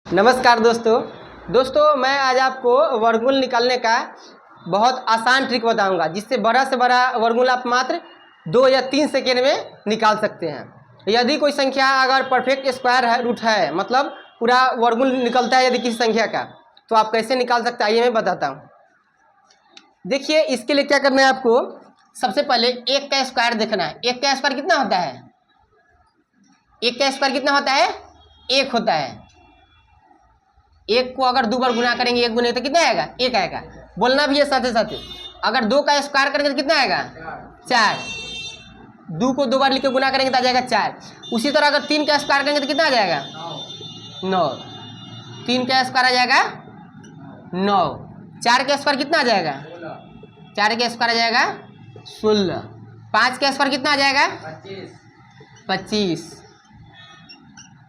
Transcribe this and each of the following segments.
नमस्कार दोस्तों मैं आज आपको वर्गमूल निकालने का बहुत आसान ट्रिक बताऊंगा, जिससे बड़ा से बड़ा वर्गमूल आप मात्र 2 या 3 सेकेंड में निकाल सकते हैं। यदि कोई संख्या अगर परफेक्ट स्क्वायर है, रूट है, मतलब पूरा वर्गमूल निकलता है यदि किसी संख्या का, तो आप कैसे निकाल सकते हैं आइए मैं बताता हूँ। देखिए, इसके लिए क्या करना है आपको, सबसे पहले 1 का स्क्वायर देखना है। 1 का स्क्वायर कितना होता है? 1 का स्क्वायर कितना होता है? 1 होता है। 1 को अगर 2 बार गुना करेंगे, 1 गुने तो कितना आएगा? 1 आएगा। बोलना भी है साथ साथ। अगर 2 का स्क्वायर करेंगे तो कितना आएगा? 4। 2 को 2 बार लिख के गुना करेंगे तो आ जाएगा 4। उसी तरह अगर 3 का स्क्वायर करेंगे तो कितना आ जाएगा? 9। 3 का स्क्वायर आ जाएगा 9। 4 का स्क्वायर कितना आ जाएगा? 4 का स्क्वायर आ जाएगा 16। 5 का स्क्वायर कितना आ जाएगा? 25।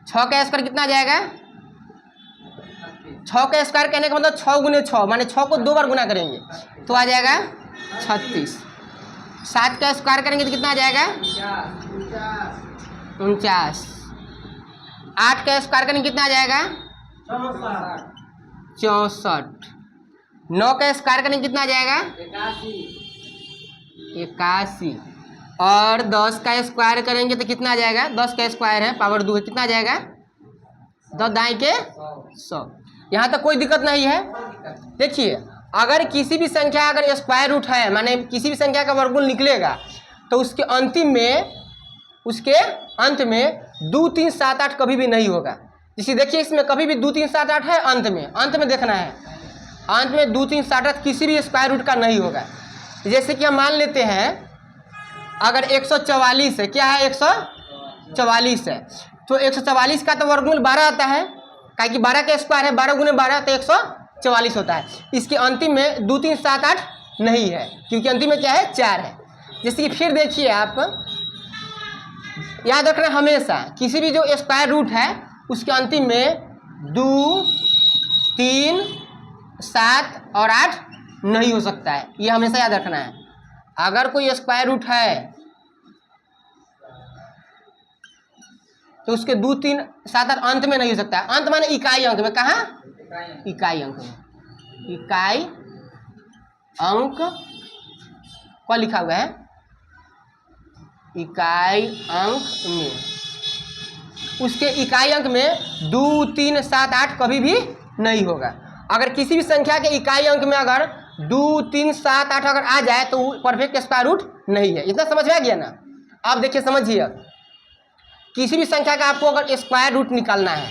6 का स्क्वायर कितना आ जाएगा? 6 का स्क्वायर कहने का मतलब 6 गुने 6, माने 6 को 2 बार गुना करेंगे तो आ जाएगा 36। 7 का स्क्वायर करेंगे तो कितना आ जाएगा? 49। 8 का स्क्वायर करेंगे कितना आ जाएगा? 64। 9 का स्क्वायर करेंगे कितना आ जाएगा? 81। और 10 का स्क्वायर करेंगे तो कितना आ जाएगा? 10 का स्क्वायर है, पावर 2 है, कितना आ जाएगा? 10 दाएं के 100। यहाँ तक कोई दिक्कत नहीं है। देखिए, अगर किसी भी संख्या अगर स्क्वायर रूट है, माने किसी भी संख्या का वर्गमूल निकलेगा, तो उसके अंत में 2 3 7 8 कभी भी नहीं होगा। जैसे देखिए, इसमें कभी भी 2 3 7 8 है, अंत में देखना है, अंत में 2 3 7 8 किसी भी स्क्वायर रूट का नहीं होगा। जैसे कि हम मान लेते हैं अगर 144 है, क्या है? 144 है, तो 144 का तो वर्गमूल 12 आता है, काहे कि 12 का स्क्वायर है, 12 गुने 12 तो 144 होता है। इसके अंतिम में 2 3 7 8 नहीं है, क्योंकि अंतिम में क्या है? 4 है। जैसे कि फिर देखिए, आप याद रखना हमेशा किसी भी जो स्क्वायर रूट है उसके अंतिम में 2 3 7 और 8 नहीं हो सकता है, ये हमेशा याद रखना है। अगर कोई स्क्वायर रूट है तो उसके 2 3 7 8 अंत में नहीं हो सकता है। अंत माने इकाई अंक में। कहाँ? इकाई अंक में। इकाई अंक क्या लिखा हुआ है? इकाई अंक में। उसके इकाई अंक में 2 3 7 8 कभी भी नहीं होगा। अगर किसी भी संख्या के इकाई अंक में अगर 2 3 7 8 अगर आ जाए तो परफेक्ट स्क्वायर रूट नहीं है। इतना समझ में आ गया ना? अब देखिए, समझिए, किसी भी संख्या का आपको अगर स्क्वायर रूट निकालना है,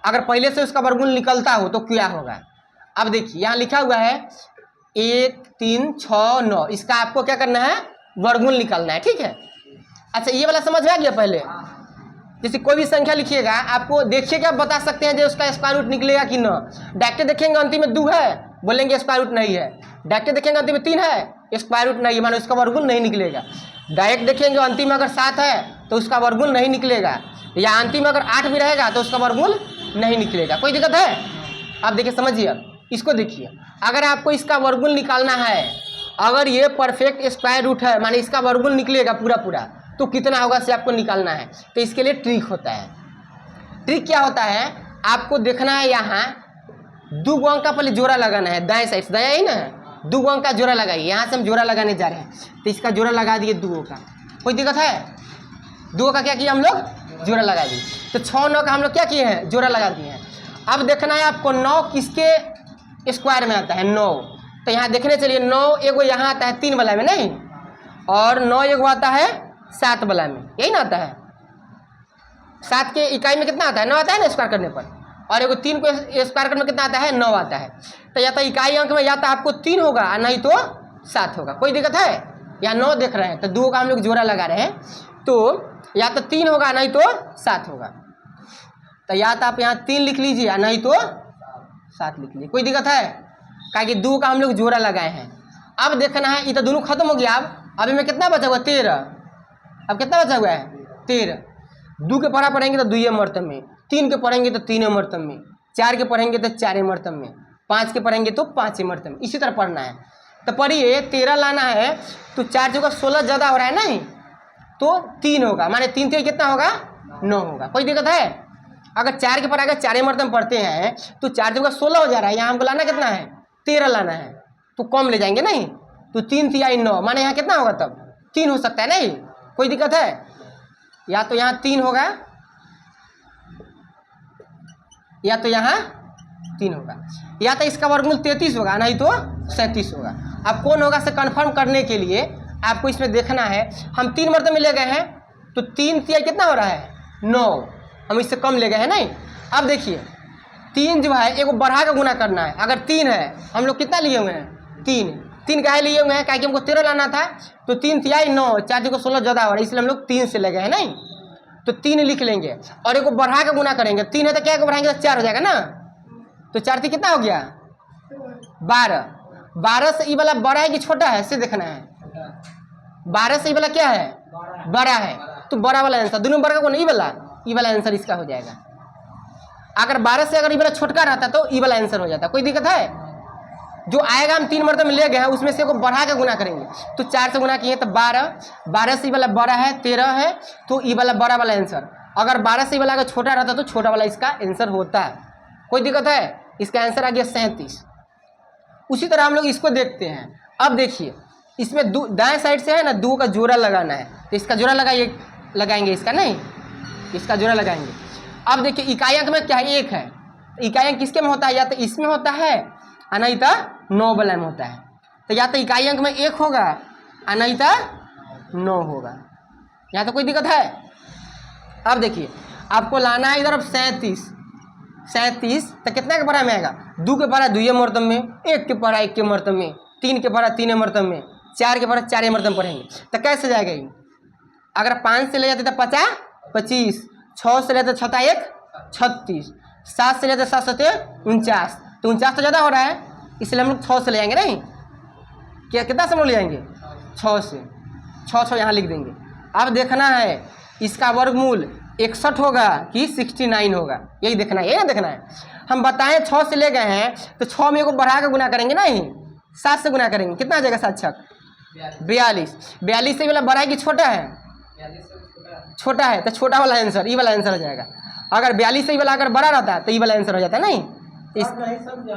अगर पहले से उसका वर्गमूल निकलता हो तो क्या होगा? अब देखिए, यहाँ लिखा हुआ है 1 3 6 9, इसका आपको क्या करना है? वर्गमूल निकालना है, ठीक है? अच्छा, ये वाला समझ में आ गया? पहले जैसे कोई भी संख्या लिखिएगा, आपको देखिएगा, आप बता सकते हैं जो उसका स्क्वायर रूट निकलेगा कि ना। डायरेक्ट देखेंगे अंतिम में 2 है, बोलेंगे स्क्वायर रूट नहीं है। डायरेक्ट देखेंगे अंतिम में 3 है, स्क्वायर रूट नहीं है, मानो उसका वर्गमूल नहीं निकलेगा। डायरेक्ट देखेंगे अंतिम में अगर 7 है तो उसका वर्गमूल नहीं निकलेगा, या अंतिम में अगर 8 भी रहेगा तो उसका वर्गमूल नहीं निकलेगा। कोई दिक्कत है? आप देखिए, समझिए, इसको देखिए, अगर आपको इसका वर्गमूल निकालना है, अगर ये परफेक्ट स्क्वायर रूट है, माने इसका वर्गमूल निकलेगा पूरा, तो कितना होगा से आपको निकालना है। तो इसके लिए ट्रिक होता है। ट्रिक क्या होता है? आपको देखना है, यहाँ 2 अंक का पहले जोड़ा लगाना है, दाएं साइड से, दाया ही ना है, 2 अंक का जोड़ा लगाइए। यहाँ से हम जोड़ा लगाने जा रहे हैं, तो इसका जोड़ा लगा दिए 2 का। कोई दिक्कत है? 2 का क्या किया हम लोग? जोड़ा लगा दिए। तो 6 9 का हम लोग क्या किए हैं? जोड़ा लगा दिए हैं। अब देखना है आपको 9 किसके स्क्वायर में आता है? 9। तो यहाँ देखने चलिए, 9 एगो यहाँ आता है 3 वाला में, नहीं, और 9 एगो आता है 7 वाला में, यही ना आता है। 7 के इकाई में कितना आता है? 9 आता है ना स्क्वायर करने पर, और एगो 3 को स्क्वायर करने में कितना आता है? 9 आता है। तो या तो इकाई अंक में या तो आपको 3 होगा, नहीं तो 7 होगा। कोई दिक्कत है? या 9 देख रहे हैं तो 2 का हम लोग जोड़ा लगा रहे हैं, तो या तो 3 होगा नहीं तो 7 होगा। तो या तो आप यहाँ 3 लिख लीजिए, नहीं तो 7 लिख लीजिए। कोई दिक्कत है? क्या कि 2 का हम लोग जोड़ा लगाए हैं। अब देखना है, ये तो दोनों खत्म हो गया। अब अभी में कितना बचा हुआ? 13। अब कितना बचा हुआ है? 13। 2 के पढ़ा पढ़ेंगे तो 2 मरतब में, 3 के पढ़ेंगे तो 3 मरतब में, 4 के पढ़ेंगे तो 4 मरतब में, 5 के पढ़ेंगे तो 5 मरतब में। इसी तरह पढ़ना है। तो पढ़िए, 13 लाना है तो 4 जगह 16 ज़्यादा हो रहा है, नहीं तो 3 होगा, माने 3 3 कितना होगा? 9 होगा। कोई दिक्कत है? अगर 4 के पर अगर 4 मरतब पढ़ते हैं तो 4 जगह 16 हो जा रहा है। यहाँ हमको लाना कितना है? 13 लाना है, तो कम ले जाएंगे नहीं, तो 3 तिहाई 9, माने यहाँ कितना होगा तब? 3 हो सकता है नहीं, कोई दिक्कत है? या तो यहाँ 3 होगा या तो यहाँ 3 होगा, या तो इसका वर्गमूल 33 होगा नहीं तो 37 होगा। अब कौन होगा से कन्फर्म करने के लिए आपको इसमें देखना है। हम 3 मरतबे में ले गए हैं तो 3 तिहाई कितना हो रहा है? 9, हम इससे कम ले गए हैं नहीं। अब देखिए 3 जो है एक बढ़ा का गुना करना है। अगर 3 है, हम लोग कितना लिए हुए हैं? 3 काहे लिए हुए हैं? क्या कि हमको 13 लाना था, तो 3 तिहाई 9, 4 को 16 ज़्यादा हो रहा है, इसलिए हम लोग 3 से ले गए हैं नहीं। तो 3 लिख लेंगे और एक को बढ़ा का गुना करेंगे। 3 है तो क्या को बढ़ाएंगे तो 4 हो जाएगा ना, तो 4 कितना हो गया? 12 से ये वाला बड़ा है कि छोटा है से देखना है। 12 से ये वाला क्या है? बड़ा है, तो बड़ा वाला आंसर, दोनों बड़ा का कौन? ये वाला आंसर इसका हो जाएगा। अगर 12 से अगर ये वाला छोटका रहता तो ये वाला आंसर हो जाता। कोई दिक्कत है? जो आएगा हम 3 मरतबे में ले गए हैं उसमें से को बढ़ा के गुना करेंगे, तो 4 से गुना किए तो 12 से ये वाला बड़ा है 13 है, तो ये वाला बड़ा वाला आंसर। अगर 12 से ये वाला अगर छोटा रहता तो छोटा वाला इसका आंसर होता है। कोई दिक्कत है? इसका आंसर आ गया 37। उसी तरह हम लोग इसको देखते हैं। अब देखिए इसमें दाएं साइड से है ना 2 का जोड़ा लगाना है, तो इसका जोड़ा लगाएंगे, इसका नहीं, इसका जोड़ा लगाएंगे। अब देखिए इकाई अंक में क्या है? 1 है, इकाई अंक किसके में होता है? या तो इसमें होता है नहीं तो 9 वाला में होता है। तो या तो इकाई अंक में 1 होगा नहीं तो 9 होगा। यहाँ तो कोई दिक्कत है? अब देखिए आपको लाना है इधर अब 37 तो कितना के पढ़ा में आएगा? 2 के पढ़ा 2 मरतब में, 1 के पढ़ा 1 के मरतब में, 3 के पढ़ा 3 मरतब में, 4 के पढ़ा 4 मरतब पढ़ेंगे। तो कैसे जाएगा ये? अगर 5 से ले जाते तो 50 25, 6 से लेते 6 1 36, 7 से लेते 7 7 49, तो 49 तो ज़्यादा हो रहा है, इसलिए हम लोग 6 से ले जाएंगे नहीं। क्या कितना से हम लोग ले जाएंगे? 6 से, 6 यहाँ लिख देंगे। अब देखना है इसका वर्गमूल 61 होगा कि 69 होगा, यही देखना है, यही ना देखना है। हम बताएं 6 से ले गए हैं तो 6 में को बढ़ा कर गुना करेंगे नहीं, 7 से गुना करेंगे, कितना आ जाएगा? 7 छक 42। 42 से वाला बड़ा है कि छोटा है? छोटा है, तो छोटा वाला आंसर ये वाला आंसर हो जाएगा। अगर 42 से वाला अगर बड़ा रहता है तो ये वाला आंसर हो जाता है नहीं,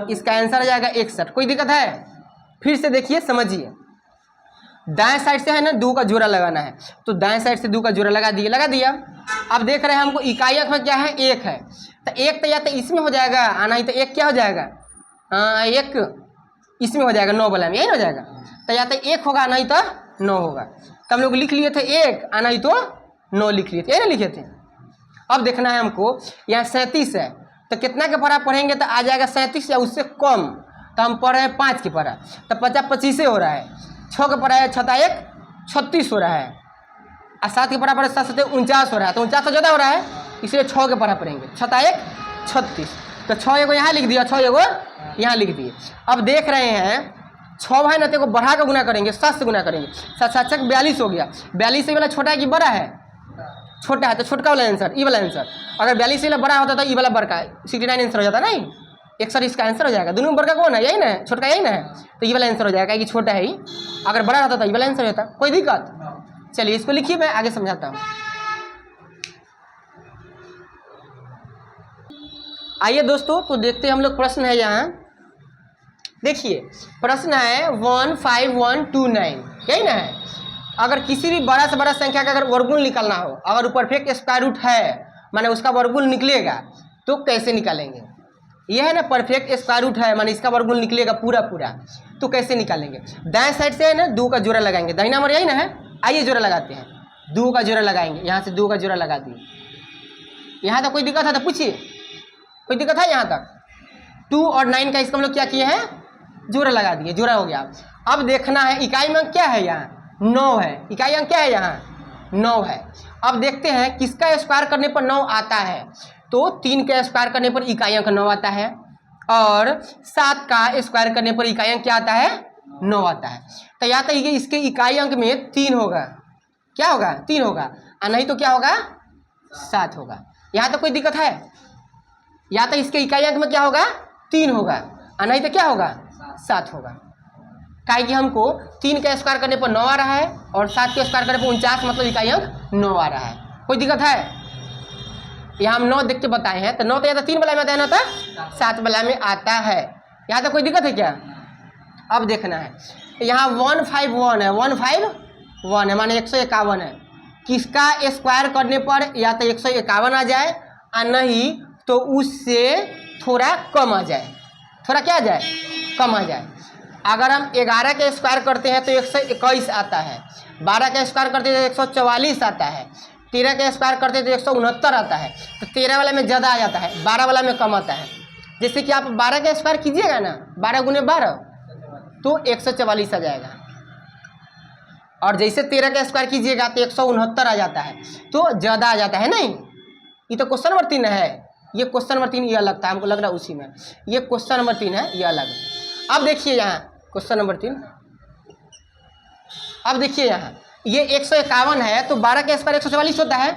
इसका आंसर हो जाएगा 61। कोई दिक्कत है? फिर से देखिए समझिए, दाएं साइड से है ना 2 का जोड़ा लगाना है, तो दाएं साइड से 2 का जोड़ा लगा दिया। अब देख रहे हैं हमको इकाई अंक में क्या है? 1 है, तो 1 तो या तो इसमें हो जाएगा नहीं तो 1 क्या हो जाएगा? 1 इसमें हो जाएगा 9 वाला में, यही हो जाएगा। तो या तो 1 होगा नहीं तो 9 होगा। तो हम लोग लिख लिए थे 1 नहीं तो 9 लिख लिए थे, यही ना लिखे थे। अब देखना है हमको यहाँ 37 है, तो कितना के पढ़ा पढ़ेंगे तो आ जाएगा 37 या उससे कम। तो हम पढ़ रहे हैं 5 के पढ़ा, तो 50 25 हो रहा है। 6 के पढ़ा है 6 1 36 हो रहा है, और 7 के पढ़ा पड़े 7 7 49 हो रहा है, तो 49 तो ज़्यादा हो रहा है, इसलिए 6 के पढ़ा पढ़ेंगे। 6 1 36, तो 6 एगो यहाँ लिख दिया, 6 एगो यहाँ लिख दिए। अब देख रहे हैं 6 है ना, तो बढ़ा कर गुना करेंगे, 7 से गुना करेंगे, 7 7 42 हो गया। 42 से वाला छोटा है कि बड़ा है? छोटा है, तो छोटका वाला आंसर ये वाला आंसर। अगर 42 से वाला बड़ा होता तो ये वाला बड़का 69 आंसर हो जाता नहीं, 61 इसका आंसर हो जाएगा। दोनों बड़का कौन है? यही ना, छोटका यही ना है, तो ये वाला आंसर हो जाएगा कि छोटा है ही। अगर बड़ा रहता तो ये वाला आंसर होता। कोई दिक्कत? चलिए इसको लिखिए, मैं आगे समझाता हूँ। आइए दोस्तों, तो देखते हैं हम लोग प्रश्न है यहाँ। देखिए प्रश्न है 15129, यही ना है। अगर किसी भी बड़ा से बड़ा संख्या का अगर वर्गमूल निकालना हो, अगर परफेक्ट स्क्वायर रूट है माने उसका वर्गमूल निकलेगा, तो कैसे निकालेंगे? यह है ना परफेक्ट स्क्वायर रूट है माने इसका वर्गमूल निकलेगा पूरा, तो कैसे निकालेंगे? दाएं साइड से है ना 2 का जोड़ा लगाएंगे, दाहिना नंबर यही ना है। आइए जोड़ा लगाते हैं, 2 का जोड़ा लगाएंगे, यहाँ से 2 का जोड़ा लगा दिए। यहाँ तक कोई दिक्कत है तो पूछिए, कोई दिक्कत है? यहाँ तक 2 और 9 का इसका हम लोग क्या किए हैं? जोड़ा लगा दिए, जोड़ा हो गया। अब देखना है इकाई अंक क्या है? यहाँ 9 है, इकाई अंक क्या है? यहाँ 9 है। अब देखते हैं किसका स्क्वायर करने पर 9 आता है, तो 3 का स्क्वायर करने पर इकाई अंक 9 आता है, और 7 का स्क्वायर करने पर इकाई अंक क्या आता है? 9 आता है। तो या तो इसके इकाई अंक में 3 होगा, क्या होगा? 3 होगा, और नहीं तो क्या होगा? 7 होगा। यहाँ तो कोई दिक्कत है? या तो इसके इकाई अंक में क्या होगा? 3 होगा, और नहीं तो क्या होगा? 7 होगा। काहे कि हमको 3 का स्क्वायर करने पर 9 आ रहा है, और 7 के स्क्वायर करने पर 49, मतलब इकाई अंक 9 आ रहा है। कोई दिक्कत है? यहाँ हम 9 देख के बताए हैं, तो 9 तो या तो 3 वाला में आता है ना, तो 7 वाला में आता है। यहाँ तक कोई दिक्कत है क्या? अब देखना है, यहाँ 151 है, 151 है माने 151 है। किसका स्क्वायर करने पर या तो 151 आ जाए और नहीं तो उससे थोड़ा कम आ जाए, थोड़ा क्या आ जाए, कम आ जाए। अगर हम 11 के स्क्वायर करते हैं तो 121 आता है, 12 का स्क्वायर करते हैं तो 144 आता है, 13 का स्क्वायर करते हैं तो 169 आता है। तो 13 वाला में ज़्यादा आ जाता है, 12 वाला में कम आता है। जैसे कि आप 12 का स्क्वायर कीजिएगा ना, 12 गुने 12 तो 144 आ जाएगा, और जैसे 13 का स्क्वायर कीजिएगा तो 169 आ जाता है, तो ज़्यादा आ जाता है। नहीं, ये तो क्वेश्चन नंबर 3 है, ये क्वेश्चन नंबर 3 ये अलग था, हमको लग रहा है उसी में, ये क्वेश्चन नंबर 3 है, ये अलग। अब देखिए यहाँ क्वेश्चन नंबर 3, अब देखिए यहाँ ये 151 है, तो 12 का स्क्वायर 144 होता है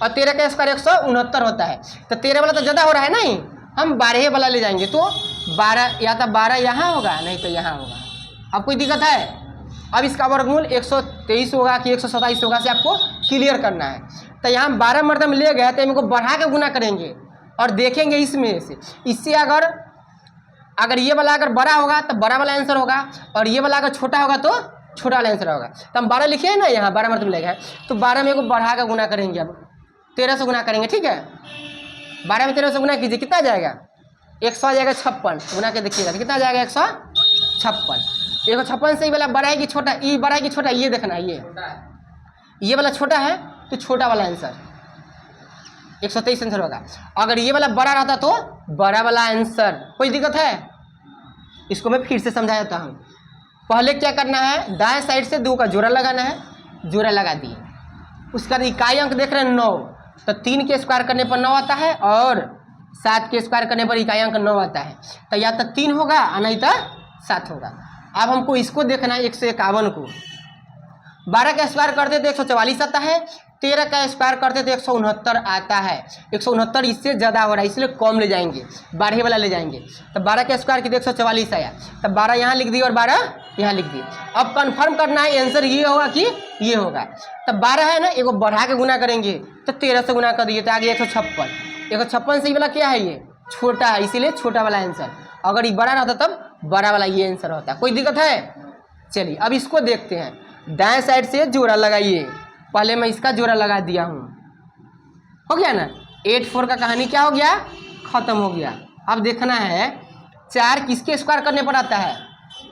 और 13 का स्क्वायर 169 होता है। तो 13 वाला तो ज़्यादा हो रहा है, नहीं हम 12 वाला ले जाएंगे, तो 12 या तो 12 यहाँ होगा नहीं तो यहाँ होगा। अब कोई दिक्कत है? अब इसका वर्गमूल 123 होगा कि 127 होगा से आपको क्लियर करना है। तो यहाँ 12 मरतब ले गए तो इनको बढ़ा के गुना करेंगे और देखेंगे इसमें से, इससे अगर ये वाला अगर बड़ा होगा तो बड़ा वाला आंसर होगा, और ये वाला अगर छोटा होगा तो छोटा वाला आंसर होगा। तो हम 12 लिखे हैं ना, यहाँ 12 मरतब ले गए, तो 12 में को बढ़ा कर गुना करेंगे। अब 13 से गुना करेंगे, ठीक है, 12 में 13 से गुना कीजिए, कितना आ जाएगा? 100 आ जाएगा 56, गुना के देखिएगा कितना आ जाएगा? 156। 156 से ये वाला बड़ा है कि छोटा, ये बड़ा है कि छोटा, ये देखना है। ये वाला छोटा है तो छोटा वाला आंसर 123 आंसर होगा। अगर ये वाला बड़ा रहता तो बड़ा वाला आंसर। कोई दिक्कत है? इसको मैं फिर से समझा देता हूँ। पहले क्या करना है, दाएं साइड से 2 का जोड़ा लगाना है, जोड़ा लगा दिए, उसका इकाई अंक देख रहे हैं 9, तो 3 के स्क्वायर करने पर 9 आता है और 7 के स्क्वायर करने पर इकाई अंक 9 आता है। तो या तो 3 होगा और नहीं तो 7 होगा। अब हमको इसको देखना है 151 को। 12 का स्क्वायर करते तो 144 आता है, 13 का स्क्वायर करते तो 169 आता है। 169 इससे ज़्यादा हो रहा है, इसलिए कम ले जाएंगे, 12 वाला ले जाएंगे। तो 12 का स्क्वायर की 144 आया, तब 12 यहाँ लिख दिए और 12 यहाँ लिख दिए। अब कंफर्म करना है आंसर ये होगा कि ये होगा। तब 12 है ना, एगो बढ़ा के गुना करेंगे तो 13 से गुना कर दिए तो आगे 156। 156 से ये वाला क्या है, ये छोटा है, इसीलिए छोटा वाला आंसर। अगर ये बड़ा रहता तब बड़ा वाला ये आंसर होता। कोई दिक्कत है? चलिए अब इसको देखते हैं। दाएं साइड से जोड़ा लगाइए, पहले मैं इसका जोड़ा लगा दिया हूँ, हो गया ना। 8-4 का कहानी क्या हो गया, खत्म हो गया। अब देखना है 4 किसके स्क्वायर करने पर आता है,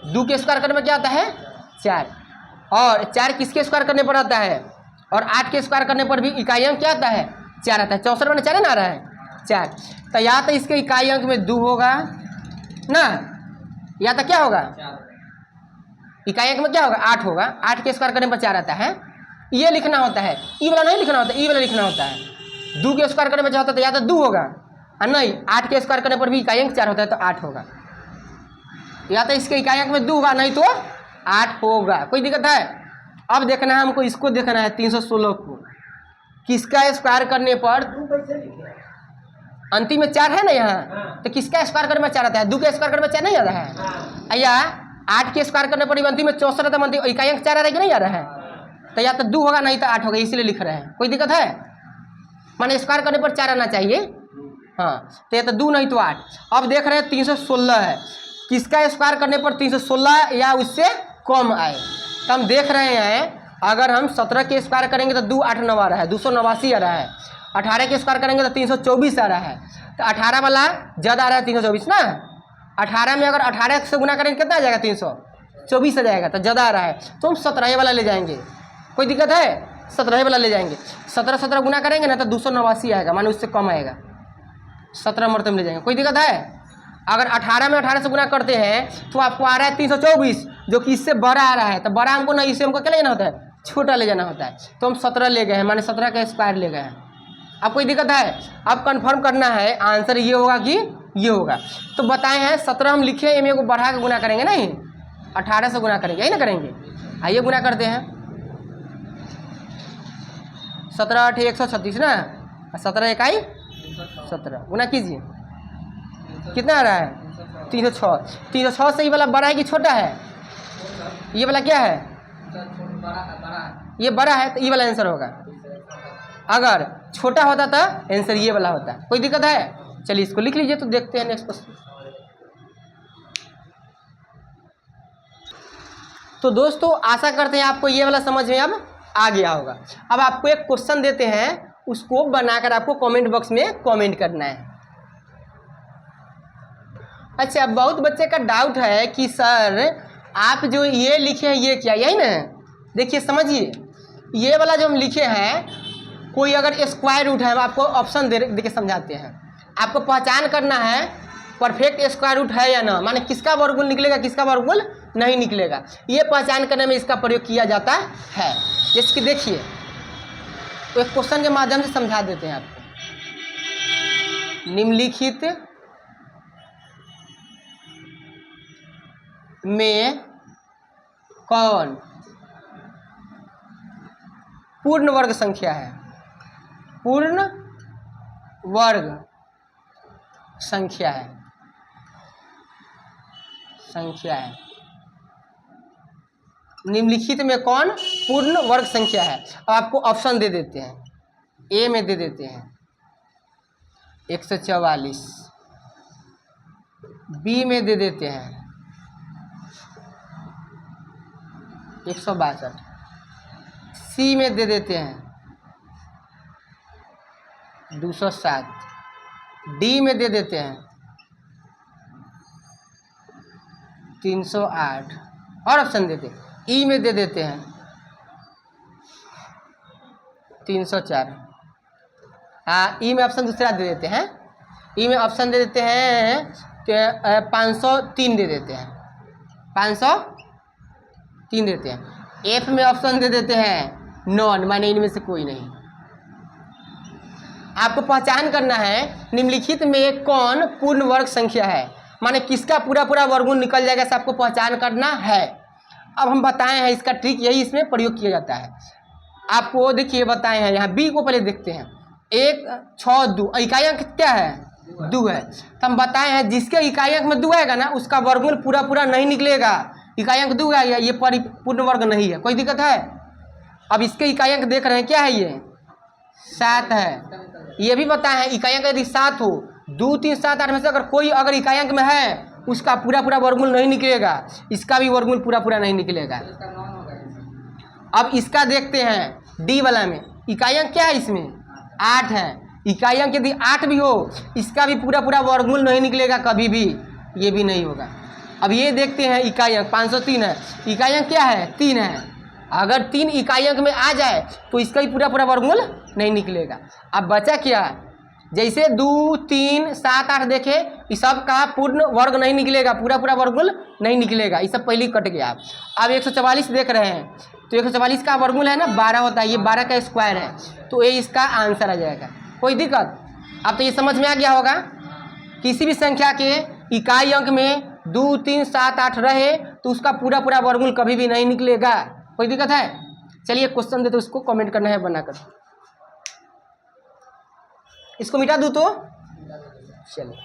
2 के स्क्वायर करने में क्या आता है 4, और 4 किसके स्क्वायर करने पर आता है, और 8 के स्क्वायर करने पर भी इकाई अंक क्या आता है 4 आता है। 64 में 4 ना आ रहा है 4, तो या तो इसके इकाई अंक में 2 होगा ना, या तो क्या होगा इकाई अंक में क्या होगा 8 होगा। 8 के स्क्वायर करने पर 4 आता है, ये लिखना होता है, ई वाला नहीं लिखना होता, ई वाला लिखना होता है। 2 के स्क्वायर करने पर 4 होता है तो या तो 2 होगा, और नहीं 8 के स्क्वायर करने पर भी इकाई अंक 4 होता है तो 8 होगा। या तो इसके इकाई अंक में 2 होगा नहीं तो 8 होगा। कोई दिक्कत है? अब देखना है हमको, इसको देखना है 316 को, किसका स्क्वायर करने पर अंतिम में 4 है ना यहाँ, तो किसका स्क्वायर करने में 4 आता है, 2 के स्क्वायर करने में 4 नहीं आ रहा है, या 8 के स्क्वायर करने पर अंतिम में 64 आता है, इकाई अंक 4 आ रहा है कि नहीं आ रहा है, तो या तो 2 होगा नहीं तो 8 होगा, इसलिए लिख रहे हैं। कोई दिक्कत है? माने स्क्वायर करने पर 4 आना चाहिए, हाँ, तो या तो 2 नहीं तो 8। अब देख रहे हैं 316 है, किसका स्क्वायर करने पर 316 या उससे कम आए, तो हम देख रहे हैं अगर हम 17 के स्क्वायर करेंगे तो 2 8 9 आ रहा है, 289 आ रहा है। 18 के स्क्वायर करेंगे तो 324 आ रहा है, तो 18 वाला ज़्यादा आ रहा है 324 ना। 18 में अगर 18 से गुना करेंगे कितना आ जाएगा 324 आ जाएगा, तो ज़्यादा आ रहा है, तो हम 17 वाला ले जाएंगे। कोई दिक्कत है? 17 वाला ले जाएंगे। 17 गुना करेंगे ना तो 289 आएगा, माने उससे कम आएगा, 17 मरतब ले जाएंगे। कोई दिक्कत है? अगर 18 में 18 से गुना करते हैं तो आपको आ रहा है 324, जो कि इससे बड़ा आ रहा है, तो बड़ा हमको नहीं, इससे हमको क्या ले जाना होता है, छोटा ले जाना होता है। तो हम 17 ले गए हैं, माने 17 का स्क्वायर ले गए हैं। अब कोई दिक्कत है? अब कंफर्म करना है आंसर ये होगा कि ये होगा। तो बताए हैं 17 हम लिखे, एम को बढ़ा के गुना करेंगे नहीं, 18 से गुना करेंगे, यही ना करेंगे। आइए गुना करते हैं, 17 8 136 ना, 17 इकाई 17 गुना कीजिए, कितना आ रहा है 306। 306 से ये वाला बड़ा है कि छोटा है, ये वाला क्या है, ये बड़ा है, तो ये वाला आंसर होगा। अगर छोटा होता तो आंसर ये वाला होता। कोई दिक्कत है? चलिए इसको लिख लीजिए तो देखते हैं नेक्स्ट क्वेश्चन। तो दोस्तों आशा करते हैं आपको ये वाला समझ में अब आ गया होगा। अब आपको एक क्वेश्चन देते हैं, उसको बनाकर आपको कमेंट बॉक्स में कमेंट करना है। अच्छा, बहुत बच्चे का डाउट है कि सर आप जो ये लिखे हैं ये क्या, यही ना? देखिए समझिए, ये वाला जो हम लिखे हैं, कोई अगर स्क्वायर रूट है, आपको ऑप्शन दे के समझाते हैं। आपको पहचान करना है परफेक्ट स्क्वायर रूट है या ना, माने किसका वर्गमूल निकलेगा किसका वर्गमूल नहीं निकलेगा, ये पहचान करने में इसका प्रयोग किया जाता है। जैसे कि देखिए, तो एक क्वेश्चन के माध्यम से समझा देते हैं आपको। निम्नलिखित में कौन पूर्ण वर्ग संख्या है? पूर्ण वर्ग संख्या है, निम्नलिखित में कौन पूर्ण वर्ग संख्या है? अब आपको ऑप्शन दे देते हैं। ए में दे देते हैं 144, बी में दे देते हैं 162, सी में दे देते हैं 207, डी में दे देते हैं 308 और ऑप्शन देते हैं। ई में दे देते हैं 304। ई में ऑप्शन दूसरा दे देते हैं। ई में ऑप्शन दे देते हैं 503 दे देते हैं, 503 देते हैं। एफ में ऑप्शन दे देते हैं नॉन, माने इनमें से कोई नहीं। आपको पहचान करना है निम्नलिखित में कौन पूर्ण वर्ग संख्या है, माने किसका पूरा पूरा वर्गमूल निकल जाएगा, से आपको पहचान करना है। अब हम बताए हैं इसका ट्रिक, यही इसमें प्रयोग किया जाता है। आपको देखिए बताए हैं, यहाँ बी को पहले देखते हैं। 1, 6, 2 इकाई अंक क्या है? 2 है। तो हम बताए हैं जिसके इकाई अंक में 2 आएगा ना, उसका वर्गमूल पूरा पूरा नहीं निकलेगा। इकाई अंक 2 आएगा, ये पूर्ण वर्ग नहीं है। कोई दिक्कत है? अब इसके इकाई अंक देख रहे हैं, क्या है ये? 7 है। ये भी बताए हैं इकाई अंक यदि 7 हो, 2, 3, 7, 8 में से अगर कोई अगर इकाई अंक में है, उसका पूरा पूरा वर्गमूल नहीं निकलेगा, इसका भी वर्गमूल पूरा पूरा नहीं निकलेगा। अब इसका देखते हैं डी वाला में, इकाई अंक क्या है इसमें? 8 है। इकाई अंक यदि 8 भी हो, इसका भी पूरा पूरा वर्गमूल नहीं निकलेगा कभी भी, ये भी नहीं होगा। अब ये देखते हैं इकाई अंक 503 है, इकाई अंक क्या है? 3 है। अगर 3 इकाई अंक में आ जाए तो इसका भी पूरा पूरा वर्गमूल नहीं निकलेगा। अब बचा क्या? जैसे 2, 3, 7, 8 देखे, इस सब का पूर्ण वर्ग नहीं निकलेगा, पूरा पूरा वर्गमूल नहीं निकलेगा, ये सब पहले कट गया। अब 144 देख रहे हैं, तो 144 का वर्गमूल है ना 12 होता है, ये 12 का स्क्वायर है, तो ये इसका आंसर आ जाएगा। कोई दिक्कत? अब तो ये समझ में आ गया होगा, किसी भी संख्या के इकाई अंक में 2, 3, 7, 8 रहे तो उसका पूरा पूरा वर्गमूल कभी भी नहीं निकलेगा। कोई दिक्कत है? चलिए क्वेश्चन दे तो उसको कमेंट करना है बनाकर। इसको मिटा दूँ तो चलिए,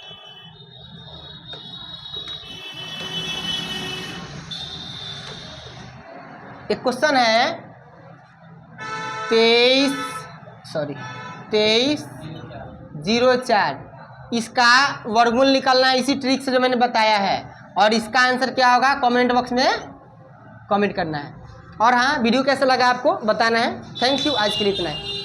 एक क्वेश्चन है 2304, इसका वर्गमूल निकालना है इसी ट्रिक से जो मैंने बताया है, और इसका आंसर क्या होगा कमेंट बॉक्स में कमेंट करना है। और हाँ, वीडियो कैसा लगा आपको बताना है। थैंक यू, आज के लिए इतना है।